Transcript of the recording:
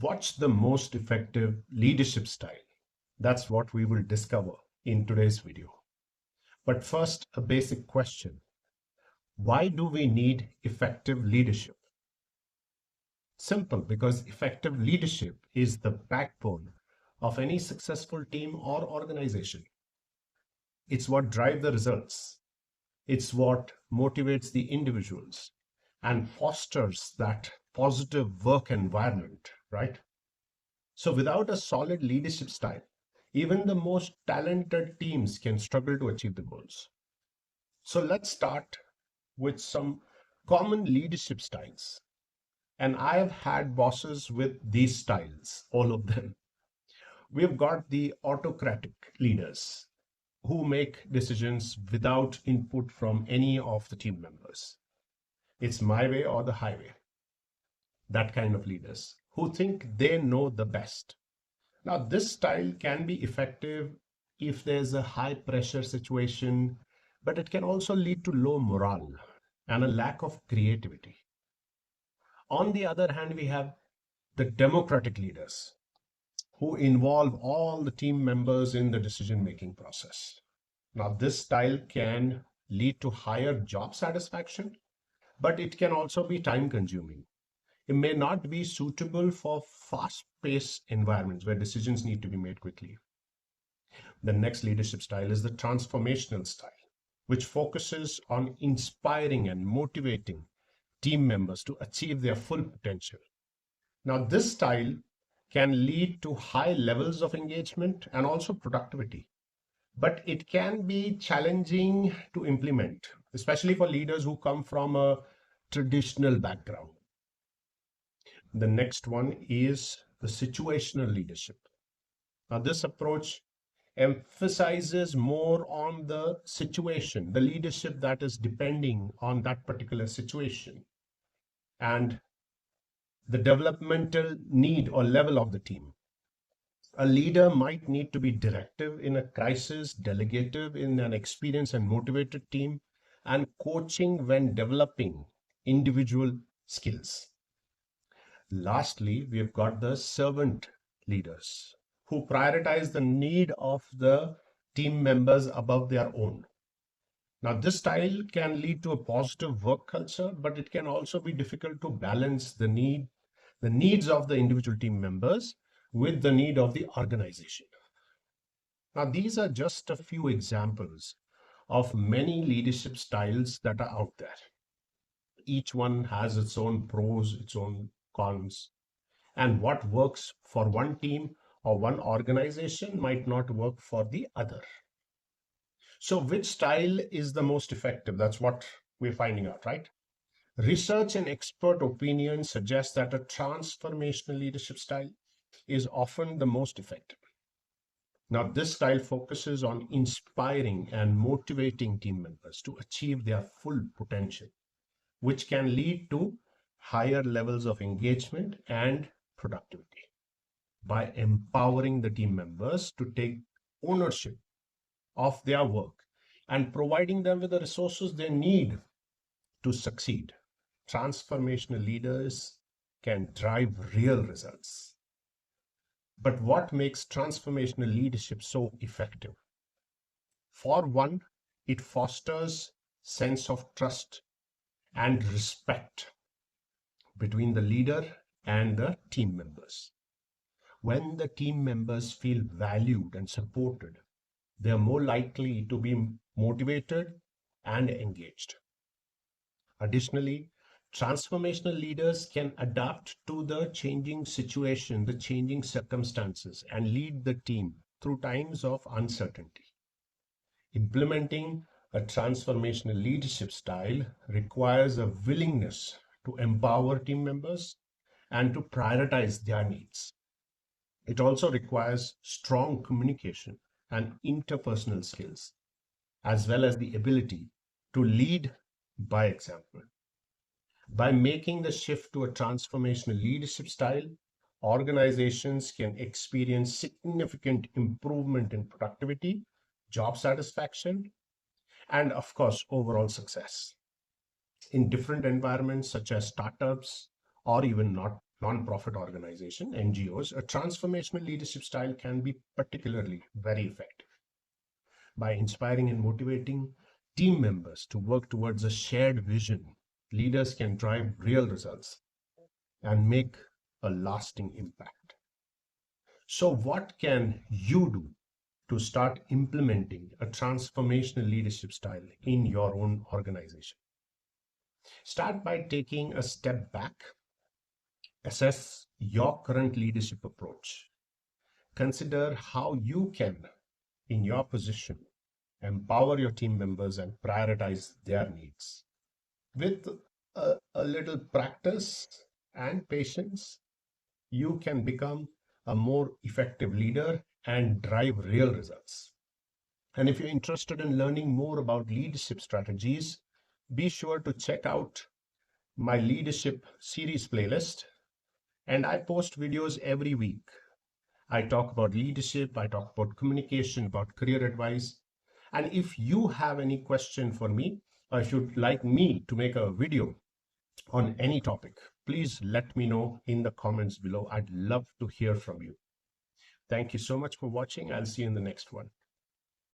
What's the most effective leadership style? That's what we will discover in today's video. But first, a basic question. Why do we need effective leadership? Simple, because effective leadership is the backbone of any successful team or organization. It's what drives the results. It's what motivates the individuals and fosters that positive work environment, right? So without a solid leadership style, even the most talented teams can struggle to achieve the goals. So let's start with some common leadership styles. And I have had bosses with these styles, all of them. We've got the autocratic leaders who make decisions without input from any of the team members. It's my way or the highway. That kind of leaders who think they know the best. Now, this style can be effective if there's a high pressure situation, but it can also lead to low morale and a lack of creativity. On the other hand, we have the democratic leaders who involve all the team members in the decision making process. Now, this style can lead to higher job satisfaction, but it can also be time consuming. It may not be suitable for fast paced environments where decisions need to be made quickly. The next leadership style is the transformational style, which focuses on inspiring and motivating team members to achieve their full potential. Now, this style can lead to high levels of engagement and also productivity, but it can be challenging to implement, especially for leaders who come from a traditional background. The next one is the situational leadership. Now, this approach emphasizes more on the situation, the leadership that is depending on that particular situation, and the developmental need or level of the team. A leader might need to be directive in a crisis, delegative in an experienced and motivated team, and coaching when developing individual skills. Lastly, we've got the servant leaders who prioritize the need of the team members above their own. Now, this style can lead to a positive work culture, but it can also be difficult to balance the needs of the individual team members with the need of the organization. Now, these are just a few examples of many leadership styles that are out there. Each one has its own pros, its own cons, and what works for one team or one organization might not work for the other. So, which style is the most effective? That's what we're finding out, right? Research and expert opinion suggest that a transformational leadership style is often the most effective. Now, this style focuses on inspiring and motivating team members to achieve their full potential, which can lead to higher levels of engagement and productivity. By empowering the team members to take ownership of their work and providing them with the resources they need to succeed, transformational leaders can drive real results. But what makes transformational leadership so effective? For one, it fosters sense of trust and respect between the leader and the team members. When the team members feel valued and supported, they are more likely to be motivated and engaged. Additionally, transformational leaders can adapt to the changing situation, the changing circumstances, and lead the team through times of uncertainty. Implementing a transformational leadership style requires a willingness to empower team members and to prioritize their needs. It also requires strong communication and interpersonal skills, as well as the ability to lead by example. By making the shift to a transformational leadership style, organizations can experience significant improvement in productivity, job satisfaction, and of course, overall success in different environments such as startups or even not non-profit organization, NGOs, a transformational leadership style can be particularly very effective. By inspiring and motivating team members to work towards a shared vision, leaders can drive real results and make a lasting impact. So, what can you do to start implementing a transformational leadership style in your own organization? Start by taking a step back, assess your current leadership approach, consider how you can, in your position, empower your team members and prioritize their needs. With a little practice and patience, you can become a more effective leader and drive real results. And if you're interested in learning more about leadership strategies, be sure to check out my leadership series playlist. And I post videos every week. I talk about leadership, I talk about communication, about career advice. And if you have any question for me, or if you'd like me to make a video on any topic, please let me know in the comments below. I'd love to hear from you. Thank you so much for watching. I'll see you in the next one.